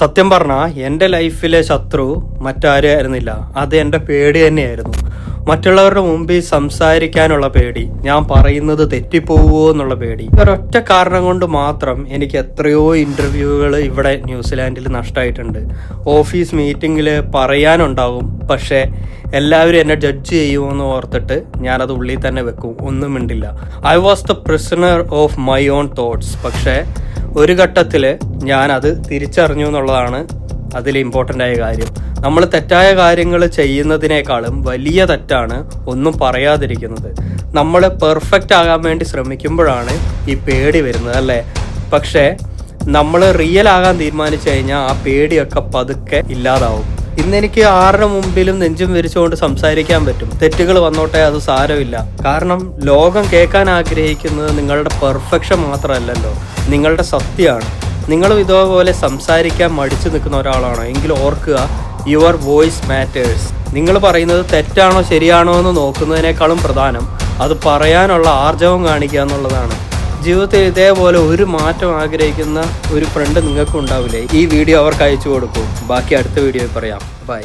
സത്യം പറഞ്ഞാൽ എൻ്റെ ലൈഫിലെ ശത്രു മറ്റാരായിരുന്നില്ല, അത് എൻ്റെ പേടി തന്നെയായിരുന്നു. മറ്റുള്ളവരുടെ മുമ്പിൽ സംസാരിക്കാനുള്ള പേടി, ഞാൻ പറയുന്നത് തെറ്റിപ്പോവുമോ എന്നുള്ള പേടി. ഒരൊറ്റ കാരണം കൊണ്ട് മാത്രം എനിക്ക് എത്രയോ ഇൻ്റർവ്യൂകൾ ഇവിടെ ന്യൂസിലാൻഡിൽ നഷ്ടമായിട്ടുണ്ട്. ഓഫീസ് മീറ്റിങ്ങിൽ പറയാനുണ്ടാകും, പക്ഷേ എല്ലാവരും എന്നെ ജഡ്ജ് ചെയ്യുമെന്ന് ഓർത്തിട്ട് ഞാനത് ഉള്ളിൽ തന്നെ വെക്കും, ഒന്നും മിണ്ടില്ല. I was the prisoner of my own thoughts. പക്ഷേ ഒരു ഘട്ടത്തിൽ ഞാനത് തിരിച്ചറിഞ്ഞു എന്നുള്ളതാണ് അതിൽ ഇമ്പോർട്ടൻ്റ് ആയ കാര്യം. നമ്മൾ തെറ്റായ കാര്യങ്ങൾ ചെയ്യുന്നതിനേക്കാളും വലിയ തെറ്റാണ് ഒന്നും പറയാതിരിക്കുന്നത്. നമ്മൾ പെർഫെക്റ്റ് ആകാൻ വേണ്ടി ശ്രമിക്കുമ്പോഴാണ് ഈ പേടി വരുന്നത്, അല്ലേ? പക്ഷേ നമ്മൾ റിയൽ ആകാൻ തീരുമാനിച്ചു കഴിഞ്ഞാൽ ആ പേടിയൊക്കെ പതുക്കെ ഇല്ലാതാവും. ഇന്നെനിക്ക് ആരുടെ മുമ്പിലും നെഞ്ചും വിരിച്ചുകൊണ്ട് സംസാരിക്കാൻ പറ്റും. തെറ്റുകൾ വന്നോട്ടെ, അത് സാരമില്ല. കാരണം ലോകം കേൾക്കാൻ ആഗ്രഹിക്കുന്നത് നിങ്ങളുടെ പെർഫെക്ഷൻ മാത്രമല്ലല്ലോ, നിങ്ങളുടെ സത്യമാണ്. നിങ്ങളും ഇതേപോലെ സംസാരിക്കാൻ മടിച്ചു നിൽക്കുന്ന ഒരാളാണോ എങ്കിൽ ഓർക്കുക, യുവർ വോയിസ് മാറ്റേഴ്സ്. നിങ്ങൾ പറയുന്നത് തെറ്റാണോ ശരിയാണോ എന്ന് നോക്കുന്നതിനേക്കാളും പ്രധാനം അത് പറയാനുള്ള ആർജവം കാണിക്കുക എന്നുള്ളതാണ്. ജീവിതത്തിൽ ഇതേപോലെ ഒരു മാറ്റം ആഗ്രഹിക്കുന്ന ഒരു ഫ്രണ്ട് നിങ്ങൾക്കും ഉണ്ടാവില്ലേ? ഈ വീഡിയോ അവർക്ക് അയച്ചു കൊടുക്കൂ. ബാക്കി അടുത്ത വീഡിയോയിൽ പറയാം. ബൈ.